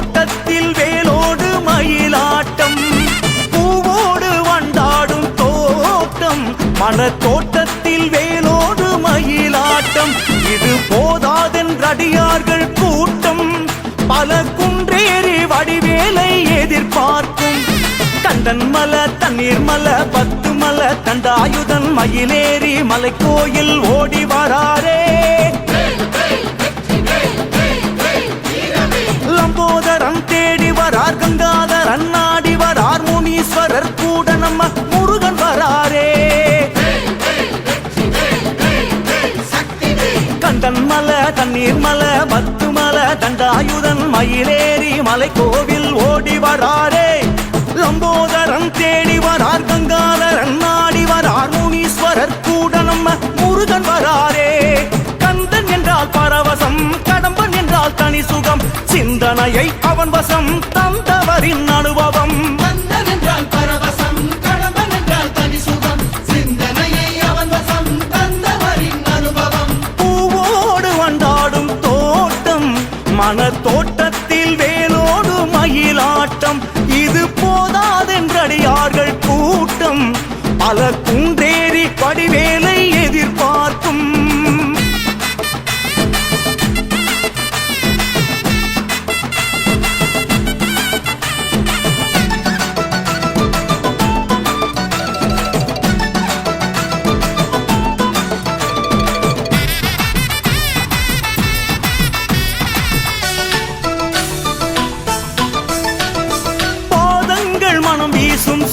தோட்டத்தில் வேலோடு மயிலாட்டம், பூவோடு வண்டாடும் தோட்டம், மன தோட்டத்தில் வேலோடு மயிலாட்டம். இது போதாதென்றடியார்கள் கூட்டம், பல குன்றேறி வடிவேலை எதிர்பார்க்கும். கண்டன் மலை தண்ணீர் மலை 10 மலை தண்டாயுதன் மயிலேறி மலை கோயில் ஓடி வராரே. லம்போதரன் தேடி வரார், கங்காதரன் நாடி வரார், முனீஸ்வரர் கூட நம்ம முருகன் வராரே. கண்டன் மலை தண்ணீர் மலை 10 மலை தண்டாயுதன் மயிலேறி மலை கோவில் ஓடி வராரே. லம்போதரன் தேடி வரார், கங்காதரன் நாடி வரார், முனீஸ்வரர் கூட நம்ம முருகன் வராரே. கந்தன் என்றால் பரவசம், கடம்பன் என்றால் தனி சுகம், சிந்தனையை அவன் வசம் தந்தவரின் அனுபவம். கந்தன் என்றால் பரவசம், கடம்பன் என்றால் தனி சுகம், சிந்தனையை அவன் வசம் தந்தவரின் அனுபவம். பூவோடு வண்டாடும் தோட்டம், மன தோட்டத்தில் வேலோடு மயிலாட்டம். இது போதாதென்றடியார்கள் கூட்டம், பல குன்றேறி வடிவேலை எதிர்பார்க்கும்.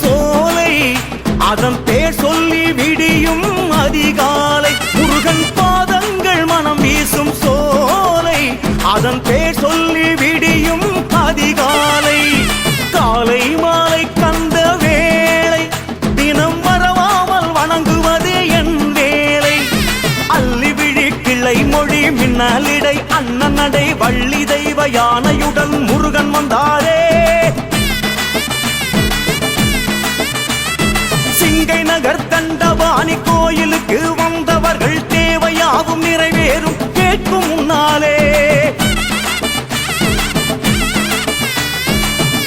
சோலை அதன் பேர் சொல்லி விடியும் அதிகாலை, முருகன் பாதங்கள் மனம் வீசும் சோலை அதன் பேர் சொல்லி விடியும் அதிகாலை. காலை மாலை கந்த வேளை தினம் மறவாமல் வணங்குவதே என் வேலை. அள்ளி விழி கிளை மொழி மின்னலிடை அண்ணன் நடை வள்ளி தெய்வ யானையுடன் முருகன் வந்தாரே. சிங்கை நகர் தண்டபாணி கோயிலுக்கு வந்தவர்கள் தேவையாவும் நிறைவேறும் கேட்கும் முன்னாலே.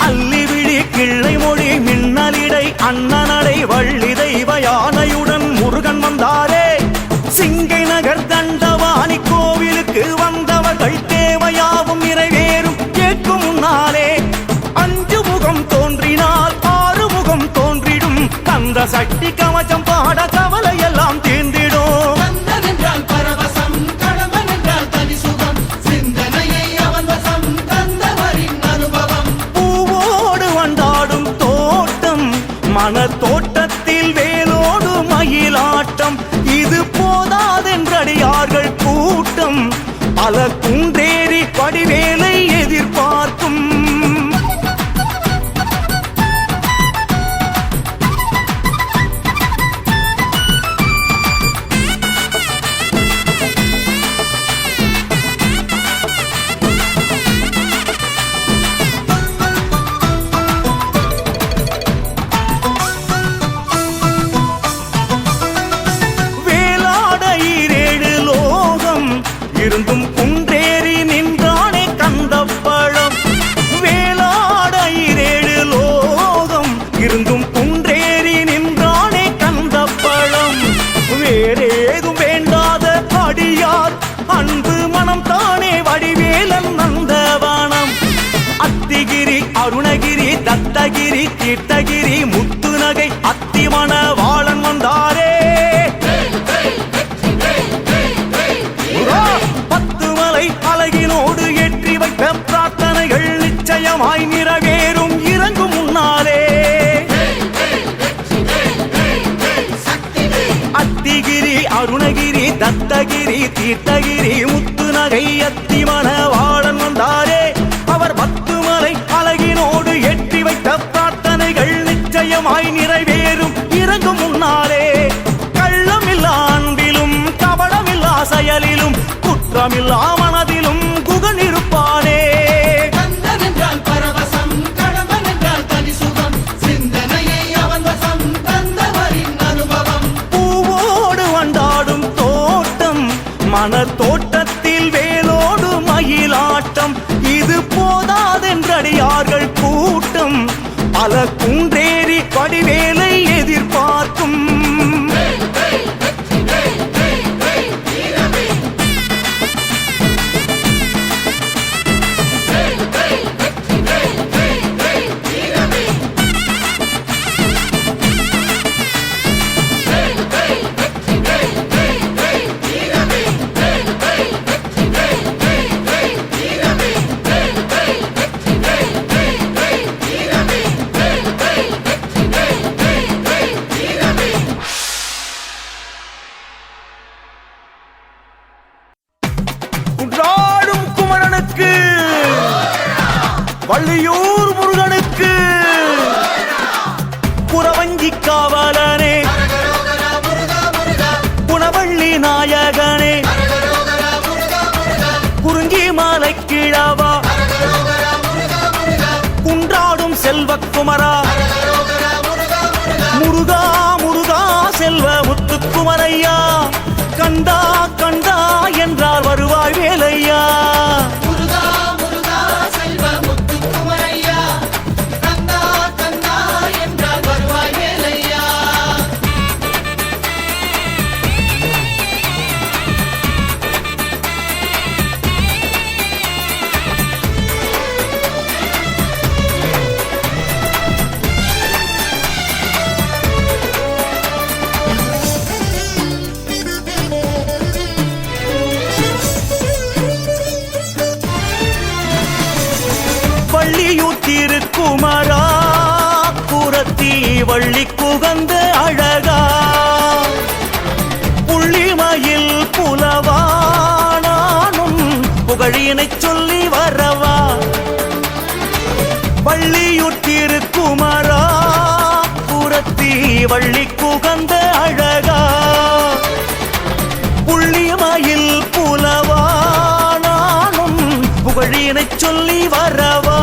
அள்ளி விழி கிள்ளை மொழி மின்னலிடை அண்ணனடை வள்ளி தெய்வ யானையுடன் முருகன் வந்தாரே. சிங்கை நகர் தண்டபாணி கோவிலுக்கு வந்தவர்கள் தேவையாவும் நிறைவேறும் கேட்கும் முன்னாலே. 5 முகம் தோன்றினால் 6 முகம் தோன்றிடும், கந்த சக்தி கவசம் பாட கவலை எல்லாம் தீர்ந்திடும். கந்தன் என்றால் பரவசம், கடம்பன் என்றால் தனி சுகம், சிந்தனையை அவன் வசம் தந்தவரின் அனுபவம். பூவோடு வண்டாடும் தோட்டம், மன தோட்டத்தில் வேலோடு மயிலாட்டம். இது போதாதென்றடியார்கள் கூட்டம், பல குன்றேறி வடிவேலை எதிர்பார்க்கும். இருந்தும் குன்றேறி நின்றானே கந்தப்பழம், வேளாட 7 லோகம் இருந்தும் குன்றேறி நின்றானே கந்தப்பழம். வேறேதும் வேண்டாத அடியார் அன்பு மனம் தானே வடிவேலன் நந்தவனம். அத்திகிரி அருணகிரி தத்தகிரி தீர்த்தகிரி முத்துநகை அத்திமண வாழன் வந்தாரே. 10 மலை அழகினோடு ஏற்றி வைத்த பிரார்த்தனைகள் நிச்சயமாய் நிறைவேறும் இறங்கும் முன்னாலே. அத்திகிரி அருணகிரி தத்தகிரி தீர்த்தகிரி முத்துநகை அத்திமண வாழன் வந்தாரே. அவர் 10 மலை அழகினோடு ஏற்றி வைத்த பிரார்த்தனைகள் நிச்சயமாய் நிறைவேறும் இறங்கும் முன்னாலே. கள்ளமில்லா அன்பிலும் கபடமில்லா செயலிலும் குற்றமில்லா மனதிலும் குகன் இருப்பானே. கந்தன் என்றால் பரவசம், கடம்பன் என்றால் தனி சுகம், சிந்தனையை அவன் வசம் தந்தவரின் அனுபவம். பூவோடு வண்டாடும் தோட்டம், மன தோட்டத்தில் வேலோடு மயிலா மல குன்றேறி வடிவேலை எதிர்பார்க்கும் குன்றாடும் குமரனுக்கு வள்ளியூர் முருகனுக்கு புறவஞ்சி காவலனே குணவள்ளி நாயகனே குறிஞ்சி மாலை கிழவா குன்றாடும் செல்வக்குமரா முருகா முருகா செல்வ முத்துக்குமரையா கண்டா கண்டா என்றால் வருவாய் வேலையா முருகா முருகா செல்வ முத்துக்குமரையா கந்தா கந்தா என்றால் வருவாய் வேலையா வள்ளியூர் திருக்குமரா புறத்தி வள்ளி குகந்த அழகா புள்ளிமயில் புலவா நானும் புகழினைச் சொல்லி வரவா வள்ளியூர் திருக்குமரா புறத்தி வள்ளி குகந்த அழகா புள்ளிமயில் புலவா நானும் புகழினைச் சொல்லி வரவா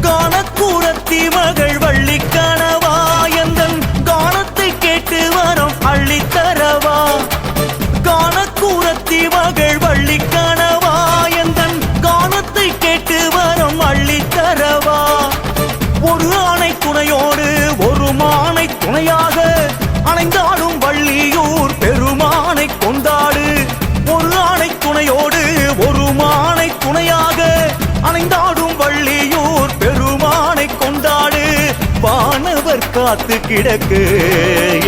காணக்கூடத்தி மகள் வள்ளி கணவா எந்தன் கானத்தை கேட்டு வரம் அள்ளித்தரவா காணக்கூடத்தி மகள் வள்ளி கணவா எந்தன் கானத்தை கேட்டு வரம் அள்ளித்தரவா ஒரு ஆணை துணையோடு ஒரு மானை துணையாக அணைந்தாடும் வள்ளியூர் பெருமானை கொண்டாடு ஒரு ஆணை துணையோடு ஒரு மானை துணையாக அணைந்தாடும் வள்ளியூர் பெருமானை கொண்டாடு வானவர் காத்து கிடக்கு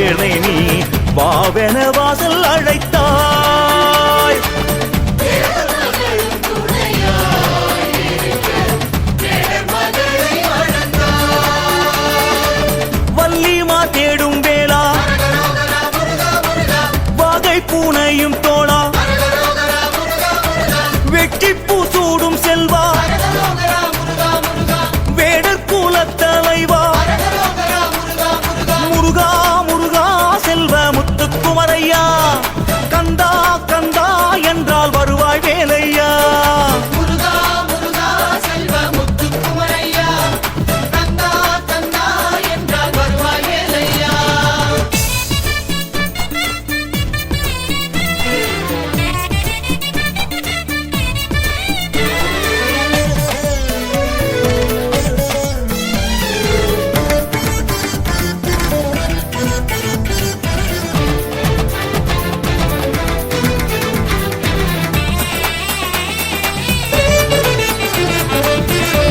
என்னை நீ வாவென வாசல் அழைத்தாய் வள்ளிமா தேடும் வேளா வாகை பூனையும் தோளா வெற்றி பூ சூடும் செல்வா வேடர் குலத்தலைவா முருகா முருகா செல்வ முத்துக்குமரையா கந்தா கந்தா என்றால் வருவாய் வேலையா முருகா முருகா செல்வ முத்துக்குமரையா கந்தா கந்தா என்றால் வருவாய் வேலையா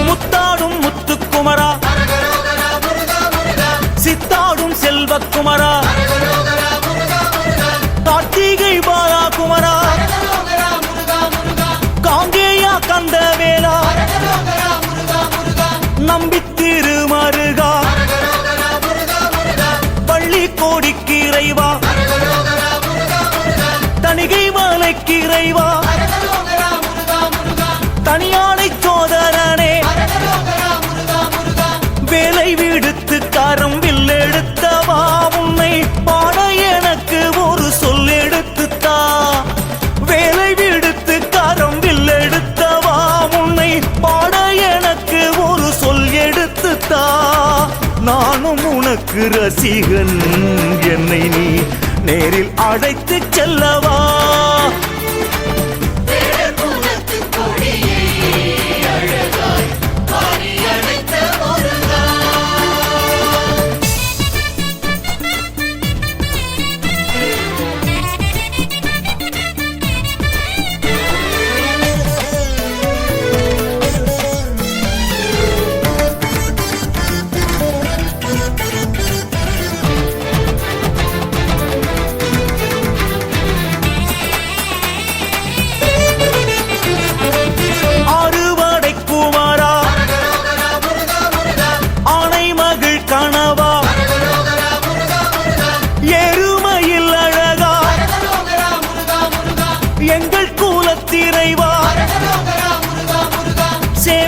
முத்தாடும் முத்துக்குமரா சித்தாடும் செல்வக்குமரா கார்த்திகை பாலா குமரா காங்கேயா கந்தவேலா நம்பித்திரு மருகா பள்ளி கோடிக்கு இறைவா தணிகை மலைக்கு இறைவா தனியானை சோதரனே வேலை விடுத்து கரம் வில்லெடுத்தவா உன்னை பாட எனக்கு ஒரு சொல் எடுத்துத்தா வேலை விடுத்து கரம் வில்லெடுத்தவா உன்னை பாட எனக்கு ஒரு சொல் எடுத்துத்தா நானும் உனக்கு ரசிகன் என்னை நீ நேரில் அழைத்து செல்லவா வேடர் குலத்து கொடியை அழகாய் பாடி அழைத்த ஒரு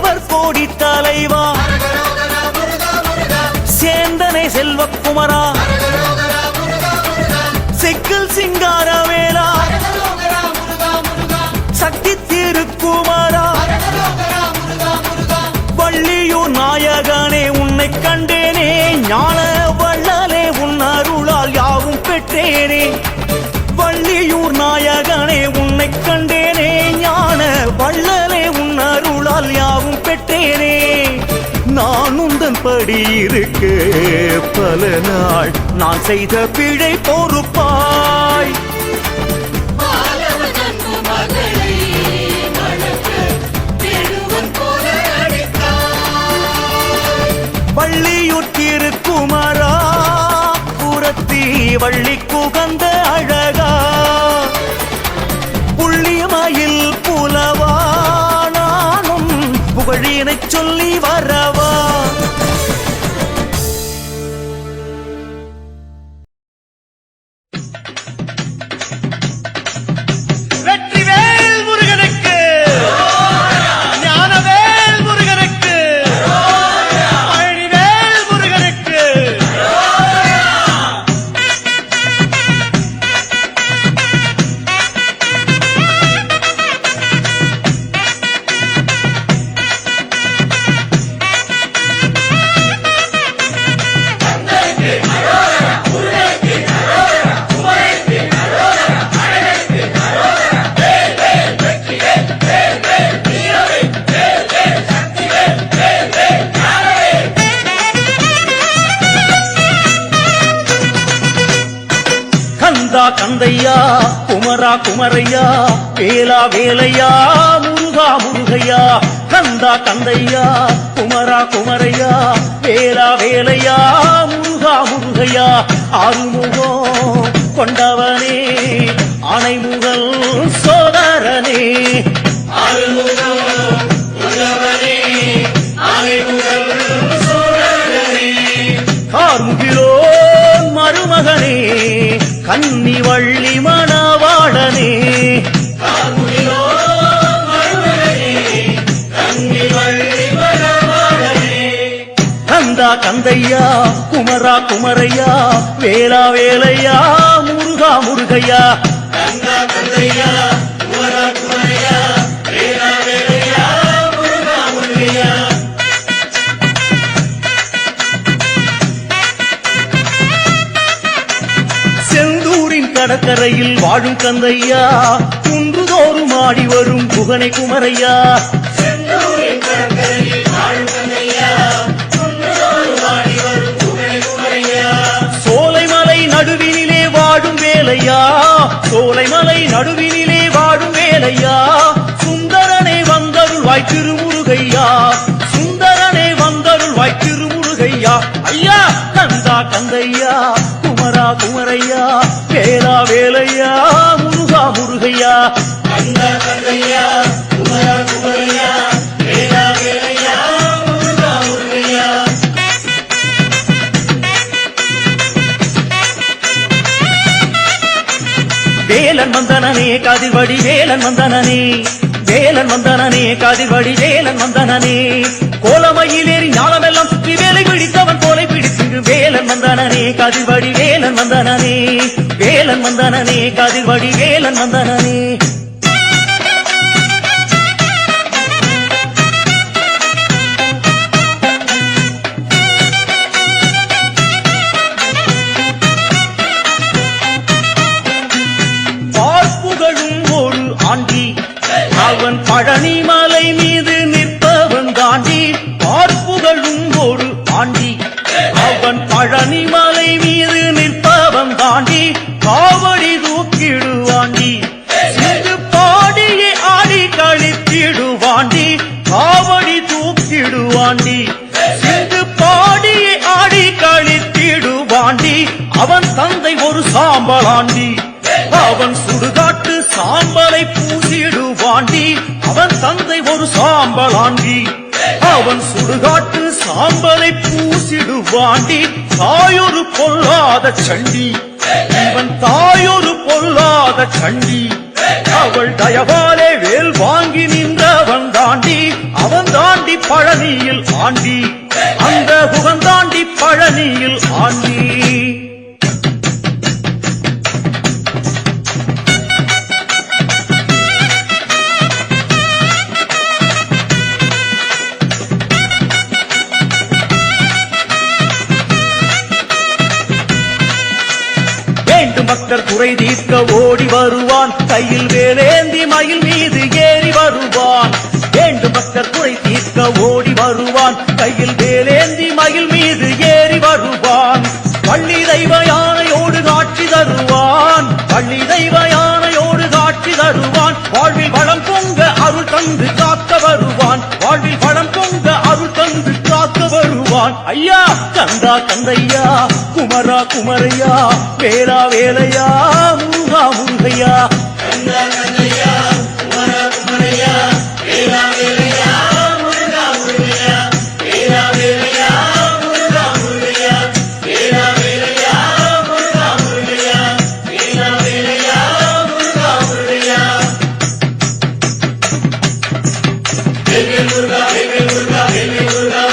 சுவர் கோடி தலைவா அரகரோகரா முருகா முருகா சேந்தனை செல்வக்குமரா அரகரோகரா முருகா முருகா செக்கில் சிங்காரவேலா அரகரோகரா முருகா முருகா சக்தி திருக்குமாரா அரகரோகரா முருகா முருகா வள்ளியூர் நாயகனே உன்னை கண்டேனே ஞான வள்ளலே உன் அருளால் யாவும் பெற்றேனே வள்ளியூர் நாயகனே உன்னை கண்டேனே ஞான வள்ளலே உன் அருளால் யாவும் பெற்றேனே நான் உந்தன் படி இருக்க பல நாள் நான் செய்த பிழை பொறுப்பாய் பாலவன் அன்பு மகளை வளர்க்க தேடுவன் போல அழைத்தாய் வள்ளியூர் திருக்குமரா புறத்தி வள்ளி குகந்த அழகா புள்ளியமயில் புலவா நானும் புகழினைச் சொல்லி வரவா வெற்றிவேல் முருகனுக்கு ஞானவேல் முருகனுக்கு பழனிவேல் முருகனுக்கு கந்தா கந்தையா குமரா குமரையா வேலா வேலையா முருகா முருகையா கந்தா கந்தையா குமரா குமரையா வேலா வேலையா முருகா முருகையா ஆறுமுகம் கொண்டவனே ஆனைமுகல் சோதரனே ஆறுமுகம் கொண்டவனே ஆனைமுகல் சோதரனே கார்முகிலோன் மருமகனே கன்னி வள்ளி மணவாளனே கந்தா கந்தையா குமரா குமரையா வேலா வேலையா முருகா முருகையா கந்தா கந்தையா குமரா குமரையா வேலா வேலையா முருகா முருகையா செந்தூரின் கடற்கரையில் வாழும் கந்தையா குன்றுதோறும் ஆடி வரும் புகனை குமரையா செந்தூரின் கடற்கரையில் வாழும் கந்தையா குன்றுதோறும் ஆடி வரும் புகனை குமரையா சோலைமலை நடுவினிலே வாழும் வேலையா சோலைமலை நடுவினிலே வாழும் வேலையா சுந்தரனை வந்தருள்வாய் திருமுருகையா சுந்தரனை வந்தருள்வாய் திருமுருகையா ஐயா கந்தா கந்தையா குமரா குமரையா வேலா வேலையா முருகா முருகையா கந்தா கந்தையா குமரா குமரையா வேலா வேலையா முருகா முருகையா வேலன் வந்தனனே கதிர்வடி வேலன் வந்தனனே வேலன் வந்தனனே கதிர்வடி வேலன் வந்தனனே கோலமையிலேறி ஞானமெல்லாம் சுற்றி வேலை பிடித்தவன் கோலை பிடித்து வேலன் வந்தனனே கதிர்வடி வேலன் வந்தனனே வேலன் வந்தனனே கதிர்வடி வேலன் வந்தனனே பார்ப்புகழும் ஒரு ஆண்டி அவன் பழனி மலை மீது நிற்பவன் தாண்டி பார்ப்புகழும் ஒரு ஆண்டி அவன் பழனி மலை மீது நிற்பவன் தாண்டி காவடி தூக்கிடுவாண்டி சிந்து பாடியே ஆடி கழித்திடுவாண்டி காவடி தூக்கிடுவாண்டி சிந்து பாடியே ஆடி கழித்திடுவாண்டி அவன் தந்தை ஒரு சாம்பலாண்டி அவன் சுடுகாட்டு சாம்பலை பூசிடுவாண்டி அவன் தந்தை ஒரு சாம்பலாண்டி அவன் சுடுகாட்டு சாம்பலை பூசிடுவாண்டி தாயொரு பொல்லாத சண்டி இவன் தாயொரு பொல்லாத சண்டி அவள் தயவாலே வேல் வாங்கி நின்றவன் தாண்டி அவன் தாண்டி பழனியில் ஆண்டி அந்த குகன் தாண்டி பழனியில் ஆண்டி பக்தர் குறை தீர்க்க ஓடி வருவான் கையில் வேலேந்தி மயில் மீது ஏறி வருவான் வேண்டும் பக்தர் குறை தீர்க்க ஓடி வருவான் கையில் வேலேந்தி மயில் மீது ஏறி வருவான் பள்ளி தெய்வ யானையோடு காட்சி தருவான் பள்ளி தெய்வ யானையோடு காட்சி தருவான் வாழ்வில் வளம் பொங்க அருள் தந்து காக்க வருவான் வாழ்வில் வளம் பொங்க அருள் தந்து காக்க வருவான் ஐயா கந்தா கந்தையா குமரா குமரையா வேலா வேலையா முருகா முருகையா கந்தா கந்தையா குமரா குமரையா வேலா வேலையா முருகா முருகையா வேலா வேலையா முருகா முருகையா வேலா வேலையா முருகா முருகையா வேலா வேலையா முருகா முருகையா வேல் முருகா வேல் முருகா வேல் முருகா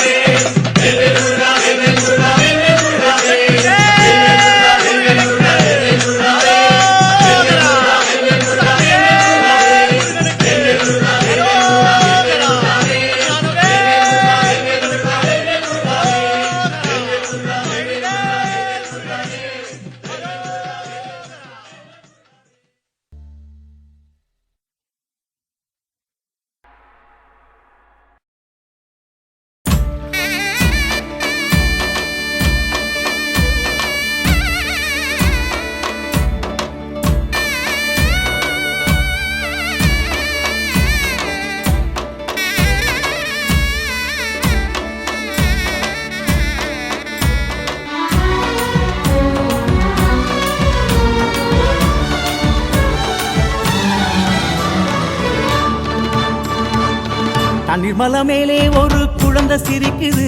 தண்ணீர்மலை மேலே ஒரு குழந்தை சிரிக்குது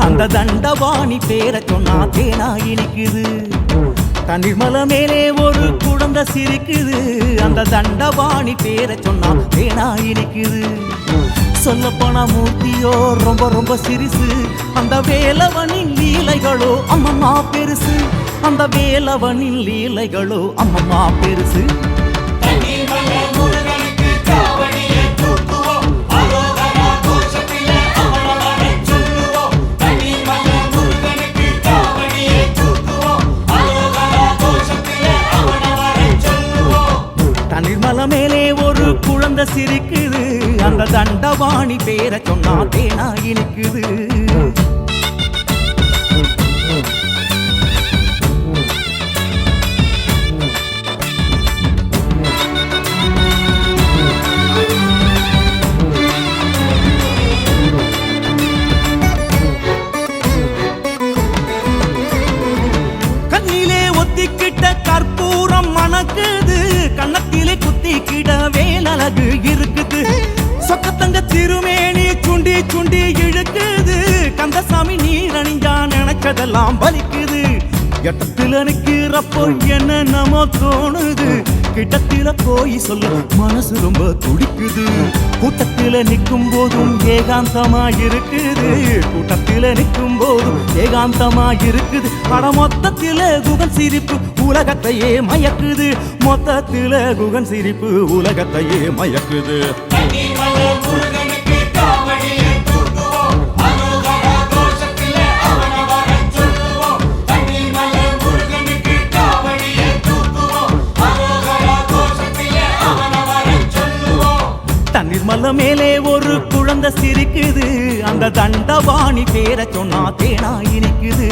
அந்த தண்டபாணி பேரை சொன்னா தேனா இனிக்குது தண்ணீர்மலை மேலே ஒரு குழந்தை சிரிக்குது அந்த தண்டபாணி பேரை சொன்னா தேனா இனிக்குது சொல்லப்போனா மூர்த்தியோ ரொம்ப ரொம்ப சிரிசு அந்த வேலவனின் லீலைகளோ அம்மம்மா பெருசு அந்த வேலவனின் லீலைகளோ அம்மம்மா பெருசு தண்ணீர்மலை மேலே ஒரு குழந்தை சிரிக்குது அந்த தண்டபாணி பேரை சொன்னா தேனா இனிக்குது கண்ணிலே ஒத்திக்கிட்ட கற்பூரம் மணக்குது கண்ணத்திலே குத்திக்கிட வேலழகு இருக்குது சொக்கத்தங்க திருமேனி சுண்டி சுண்டி இழுக்குது கந்தசாமி நீர் அணிஞ்சா நினைச்சதெல்லாம் பலிக்குது எட்டத்துல நிக்கிறப்போ என்ன நம்ம தோணுது கிட்டத்தில போய் சொல்ல மனசு ரொம்ப துடிக்குது கூட்டத்தில நிற்கும் போதும் ஏகாந்தமா இருக்குது கூட்டத்தில நிற்கும் போதும் ஏகாந்தமா இருக்குது பட மொத்தத்தில குகன் சிரிப்பு உலகத்தையே மயக்குது மொத்தத்தில குகன் சிரிப்பு உலகத்தையே மயக்குது தண்ணீர்மலை மேலே ஒரு குழந்தை சிரிக்குது அந்த தண்டபாணி பேரை சொன்னா தேனா இனிக்குது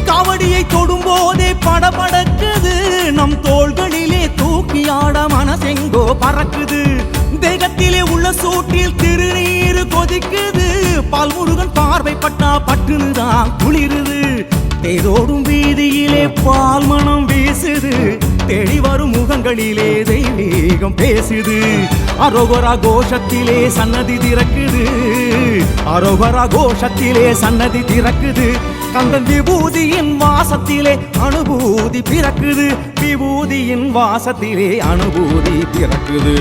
காவடியை தொடும்போதே படபடக்குது நம் தோள்களிலே தூக்கி ஆட மனசெங்கோ பறக்குது தேகத்திலே உள்ள சூட்டில் திருநீர் கொதிக்குது பால்முருகன் பார்வைப்பட்டா பட்டுனுதான் குளிருது தேரோடும் வீதியிலே பால் மனம் வீசுது தேடி வரும் முகங்களிலே தெய்வீகம் பேசுது அரோகரா கோஷத்திலே சன்னதி திறக்குது அரோகரா கோஷத்திலே சன்னதி திறக்குது கந்தன் விபூதியின் வாசத்திலே அனுபூதி பிறக்குது விபூதியின் வாசத்திலே அனுபூதி பிறக்குது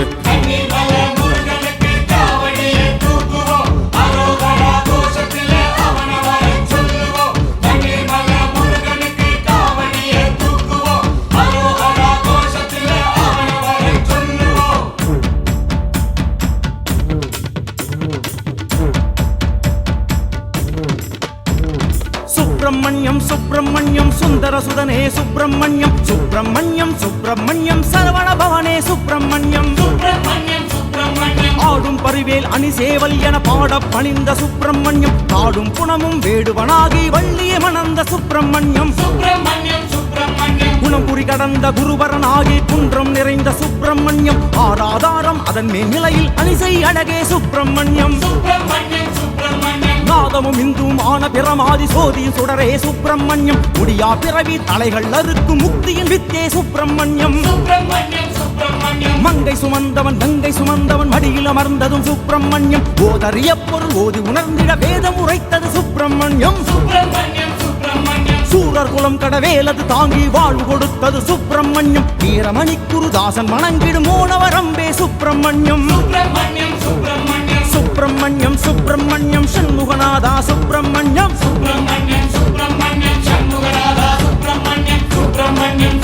சுப்பிரமணியம் சுப்பிரமணியம் சுந்தர சுதனே சுப்பிரமணியம் சுப்பிரமணியம் சுப்பிரமணியம் சரவண பவனே சுப்பிரமணியம் ஆடும் பரிவேல் அணிசேவல் என பாட பணிந்த சுப்பிரமணியம் காடும் புனமும் வேடுவனாகி வள்ளிய மணந்த சுப்பிரமணியம் குணம்புரி கடந்த குருவரனாகி குன்றம் நிறைந்த சுப்பிரமணியம் ஆராதாரம் அதன் மேல் நிலையில் அணிசை அழகே சுப்பிரமணியம் நாதமும் இந்துவும் ஆன பிரமாதி சோதியின் சுடரே சுப்பிரமணியம் முடியா பிறவி தலைகள் அறுக்கும் முக்தியின் வித்தே சுப்பிரமணியம் மங்கை சுமந்தவன் கங்கை சுமந்தவன் மடியில் அமர்ந்ததும் சுப்பிரமணியம் ஓதறிய பொருள் ஓதி உணர்ந்திட வேதம் உரைத்தது சுப்பிரமணியம் சூரர் குலம் கடவேலது தாங்கி வாழ்வு கொடுத்தது சுப்பிரமணியம் வீரமணி குருதாசன் வணங்கிடும் மோனவரம்பே சுப்பிரமணியம் சுப்பிரமணியம் சுப்பிரமணியம் சண்முகநாதா சுப்பிரமணியம் சுப்பிரமணியம் சுப்பிரமணியம் சண்முகநாதா சுப்பிரமணியம் சுப்பிரமணியம்